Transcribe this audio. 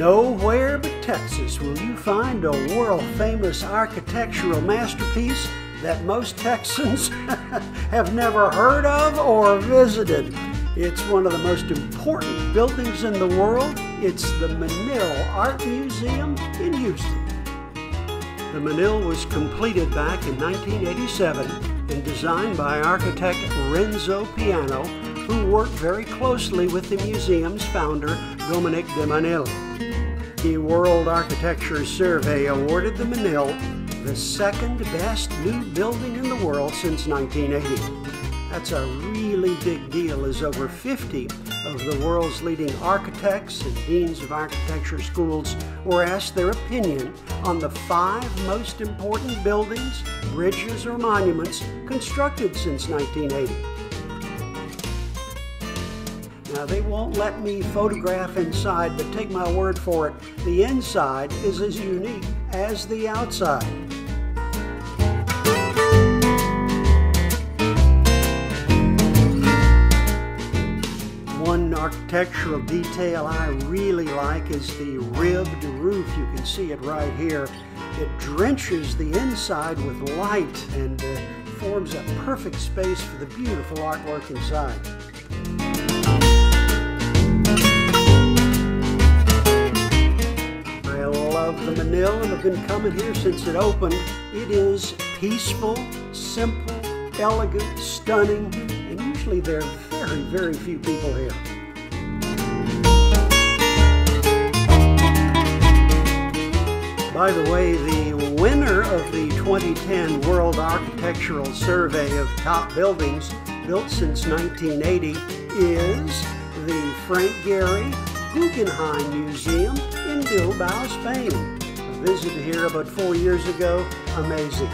Nowhere but Texas will you find a world-famous architectural masterpiece that most Texans have never heard of or visited. It's one of the most important buildings in the world. It's the Menil Art Museum in Houston. The Menil was completed back in 1987 and designed by architect Renzo Piano, who worked very closely with the museum's founder, Dominique de Menil. The World Architecture Survey awarded the Menil the second best new building in the world since 1980. That's a really big deal, as over 50 of the world's leading architects and deans of architecture schools were asked their opinion on the 5 most important buildings, bridges, or monuments constructed since 1980. Now, they won't let me photograph inside, but take my word for it, the inside is as unique as the outside. One architectural detail I really like is the ribbed roof. You can see it right here. It drenches the inside with light and forms a perfect space for the beautiful artwork inside. The Menil, and have been coming here since it opened. It is peaceful, simple, elegant, stunning, and usually there are very few people here. By the way, the winner of the 2010 World Architectural Survey of Top Buildings built since 1980 is the Frank Gehry Guggenheim Museum in Bilbao, Spain. I visited here about 4 years ago. Amazing.